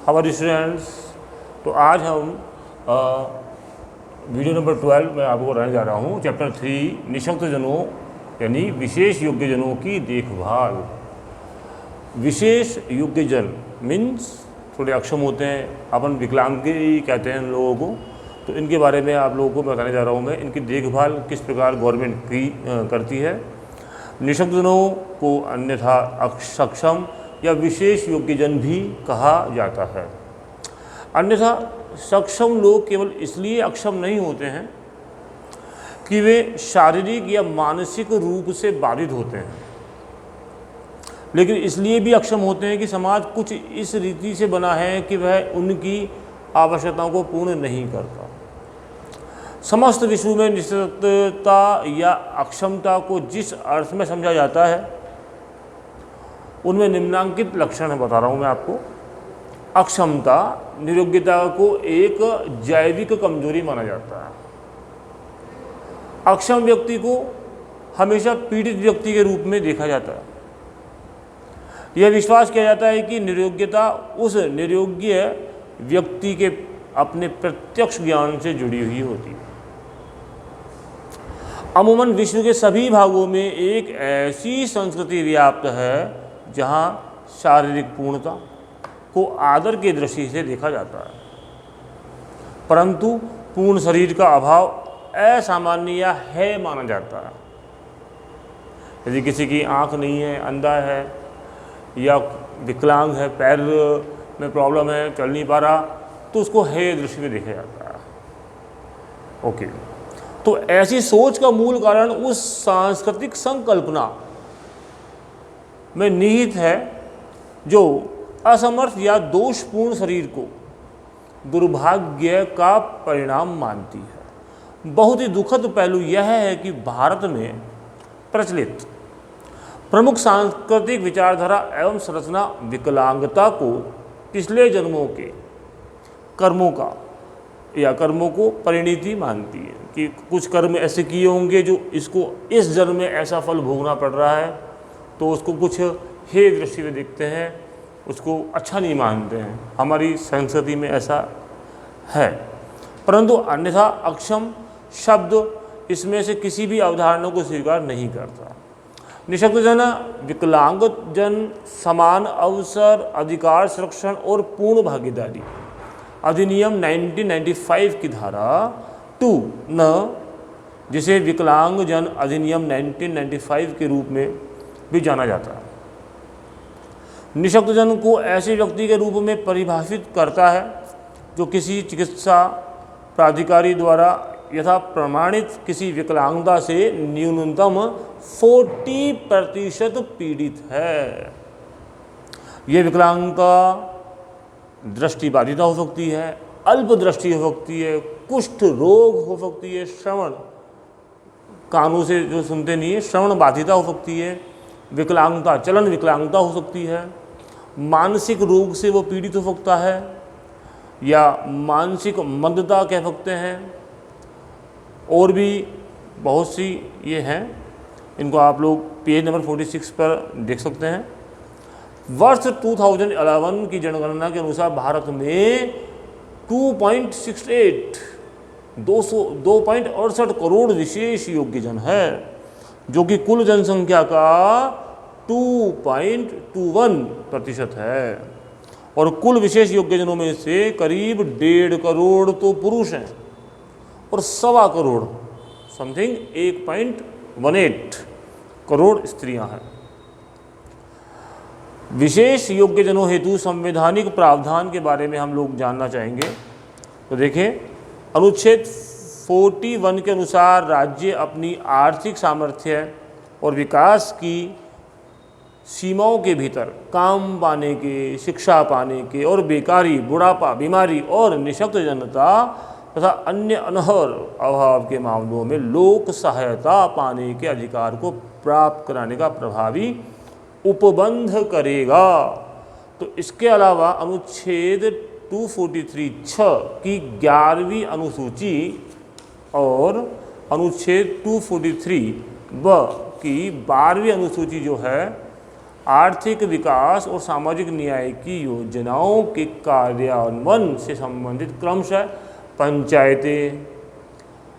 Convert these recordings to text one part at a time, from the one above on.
हमारे स्टूडेंट्स, तो आज हम वीडियो नंबर 12 में आपको रहने जा रहा हूँ। चैप्टर 3 निःशक्त जनों यानी विशेष योग्यजनों की देखभाल। विशेष योग्यजन मीन्स थोड़े अक्षम होते हैं, अपन विकलांग ही कहते हैं इन लोगों को। तो इनके बारे में आप लोगों को बताने जा रहा हूँ मैं, इनकी देखभाल किस प्रकार गवर्नमेंट की करती है। निःशक्त जनों को अन्यथा सक्षम या विशेष योग्यजन भी कहा जाता है। अन्यथा सक्षम लोग केवल इसलिए अक्षम नहीं होते हैं कि वे शारीरिक या मानसिक रूप से बाधित होते हैं, लेकिन इसलिए भी अक्षम होते हैं कि समाज कुछ इस रीति से बना है कि वह उनकी आवश्यकताओं को पूर्ण नहीं करता। समस्त विश्व में निःशक्तता या अक्षमता को जिस अर्थ में समझा जाता है उनमें निम्नांकित लक्षण है, बता रहा हूँ मैं आपको। अक्षमता, निरोग्यता को एक जैविक कमजोरी माना जाता है। अक्षम व्यक्ति को हमेशा पीड़ित व्यक्ति के रूप में देखा जाता है। यह विश्वास किया जाता है कि निरोग्यता उस निरोग्य व्यक्ति के अपने प्रत्यक्ष ज्ञान से जुड़ी हुई होती है। अमूमन विश्व के सभी भागों में एक ऐसी संस्कृति व्याप्त है जहाँ शारीरिक पूर्णता को आदर की दृष्टि से देखा जाता है, परंतु पूर्ण शरीर का अभाव असामान्य है माना जाता है। यदि किसी की आंख नहीं है, अंधा है या विकलांग है, पैर में प्रॉब्लम है, चल नहीं पा रहा, तो उसको है दृष्टि में देखा जाता है। ओके, तो ऐसी सोच का मूल कारण उस सांस्कृतिक संकल्पना में निहित है जो असमर्थ या दोषपूर्ण शरीर को दुर्भाग्य का परिणाम मानती है। बहुत ही दुखद पहलू यह है कि भारत में प्रचलित प्रमुख सांस्कृतिक विचारधारा एवं संरचना विकलांगता को पिछले जन्मों के कर्मों को परिणति मानती है कि कुछ कर्म ऐसे किए होंगे जो इसको इस जन्म में ऐसा फल भोगना पड़ रहा है, तो उसको कुछ हे दृष्टि में देखते हैं, उसको अच्छा नहीं मानते हैं। हमारी संस्कृति में ऐसा है, परंतु अन्यथा अक्षम शब्द इसमें से किसी भी अवधारणा को स्वीकार नहीं करता। निःशक्त जन, विकलांग जन समान अवसर, अधिकार, संरक्षण और पूर्ण भागीदारी अधिनियम 1995 की धारा 2 न, जिसे विकलांग जन अधिनियम 1995 के रूप में भी जाना जाता है, निःशक्त जन को ऐसे व्यक्ति के रूप में परिभाषित करता है जो किसी चिकित्सा प्राधिकारी द्वारा यथा प्रमाणित किसी विकलांगता से न्यूनतम 40% पीड़ित है। यह विकलांगता दृष्टि बाधिता हो सकती है, अल्प दृष्टि हो सकती है, कुष्ठ रोग हो सकती है, श्रवण, कानों से जो सुनते नहीं है, श्रवण बाधिता हो सकती है, विकलांगता, चलन विकलांगता हो सकती है, मानसिक रोग से वो पीड़ित हो सकता है या मानसिक मंदता कह सकते हैं, और भी बहुत सी ये हैं। इनको आप लोग पेज नंबर 46 पर देख सकते हैं। वर्ष 2011 की जनगणना के अनुसार भारत में 2.68 करोड़ विशेष योग्यजन है, जो कि कुल जनसंख्या का 2.21% है। और कुल विशेष योग्यजनों में से करीब 1.5 करोड़ तो पुरुष हैं और 1.25 करोड़ समथिंग 1.18 करोड़ स्त्रियां हैं। विशेष योग्यजनों हेतु संवैधानिक प्रावधान के बारे में हम लोग जानना चाहेंगे। तो देखें, अनुच्छेद 41 के अनुसार राज्य अपनी आर्थिक सामर्थ्य और विकास की सीमाओं के भीतर काम पाने के, शिक्षा पाने के और बेकारी, बुढ़ापा, बीमारी और निःशक्त जनता तथा अन्य अनहर अभाव के मामलों में लोक सहायता पाने के अधिकार को प्राप्त कराने का प्रभावी उपबंध करेगा। तो इसके अलावा अनुच्छेद 243(6) की 11वीं अनुसूची और अनुच्छेद 243(ब) की 12वीं अनुसूची जो है आर्थिक विकास और सामाजिक न्याय की योजनाओं के कार्यान्वयन से संबंधित क्रमशः पंचायतें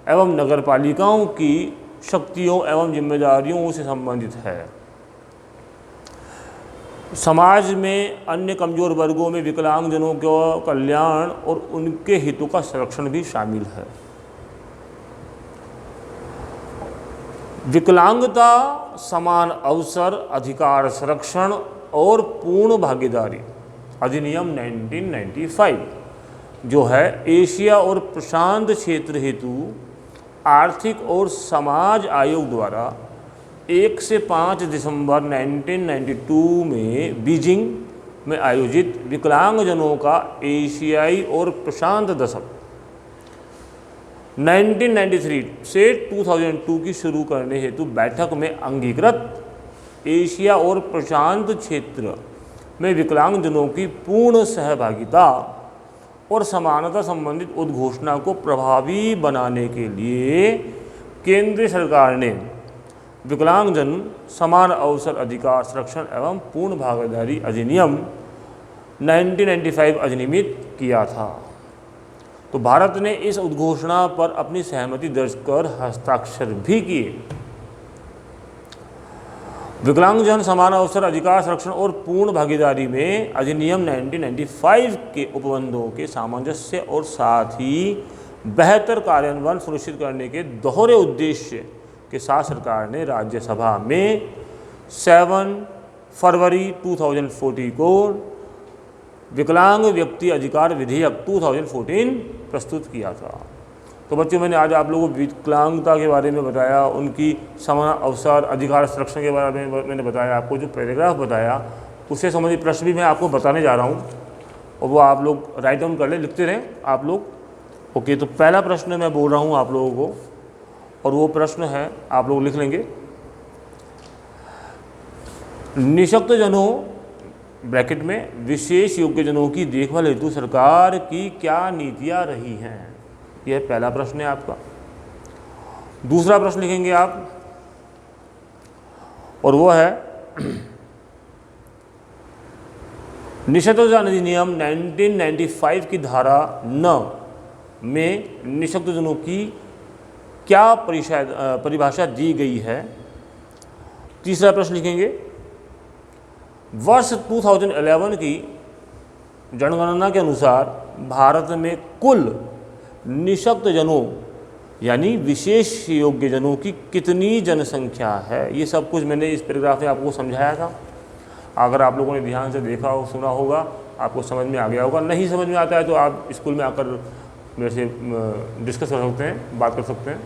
एवं नगरपालिकाओं की शक्तियों एवं जिम्मेदारियों से संबंधित है। समाज में अन्य कमजोर वर्गों में विकलांगजनों के कल्याण और उनके हितों का संरक्षण भी शामिल है। विकलांगता, समान अवसर, अधिकार संरक्षण और पूर्ण भागीदारी अधिनियम 1995 जो है एशिया और प्रशांत क्षेत्र हेतु आर्थिक और समाज आयोग द्वारा 1 से 5 दिसंबर 1992 में बीजिंग में आयोजित विकलांगजनों का एशियाई और प्रशांत दशक 1993 से 2002 की शुरू करने हेतु बैठक में अंगीकृत एशिया और प्रशांत क्षेत्र में विकलांगजनों की पूर्ण सहभागिता और समानता संबंधित उद्घोषणा को प्रभावी बनाने के लिए केंद्र सरकार ने विकलांगजन समान अवसर अधिकार संरक्षण एवं पूर्ण भागीदारी अधिनियम 1995 अधिनियमित किया था। तो भारत ने इस उद्घोषणा पर अपनी सहमति दर्ज कर हस्ताक्षर भी किए। विकलांगजन समान अवसर अधिकार संरक्षण और पूर्ण भागीदारी में अधिनियम 1995 के उपबंधों के सामंजस्य और साथ ही बेहतर कार्यान्वयन सुनिश्चित करने के दोहरे उद्देश्य के साथ सरकार ने राज्यसभा में 7 फरवरी 2014 को विकलांग व्यक्ति अधिकार विधेयक 2014 प्रस्तुत किया था। तो बच्चों, मैंने आज आप लोगों को विकलांगता के बारे में बताया, उनकी समान अवसर अधिकार संरक्षण के बारे में मैंने बताया, आपको जो पैराग्राफ बताया उससे संबंधित प्रश्न भी मैं आपको बताने जा रहा हूँ और वो आप लोग राइट डाउन कर लें, लिखते रहें आप लोग। ओके, तो पहला प्रश्न मैं बोल रहा हूँ आप लोगों को और वो प्रश्न है, आप लोग लिख लेंगे, निःशक्तजनों ब्रैकेट में विशेष योग्यजनों की देखभाल हेतु सरकार की क्या नीतियां रही हैं। यह पहला प्रश्न है आपका। दूसरा प्रश्न लिखेंगे आप और वो है निःशक्तजन अधिनियम 1995 की धारा 9 में निःशक्तजनों की क्या परिभाषा दी गई है। तीसरा प्रश्न लिखेंगे, वर्ष 2011 की जनगणना के अनुसार भारत में कुल निःशक्तजनों यानी विशेष योग्यजनों की कितनी जनसंख्या है। ये सब कुछ मैंने इस पैराग्राफ में आपको समझाया था। अगर आप लोगों ने ध्यान से देखा हो, सुना होगा, आपको समझ में आ गया होगा। नहीं समझ में आता है तो आप स्कूल में आकर मेरे से डिस्कस कर सकते हैं, बात कर सकते हैं।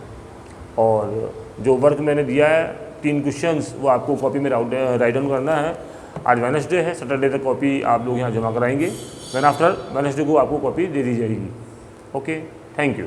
और जो वर्क मैंने दिया है 3 क्वेश्चंस, वो आपको कॉपी में राइट डाउन करना है। आज वेडनेसडे है, सैटरडे तक कॉपी आप लोग यहाँ जमा कराएंगे, देन आफ्टर वेडनेसडे को आपको कॉपी दे दी जाएगी। Okay, thank you.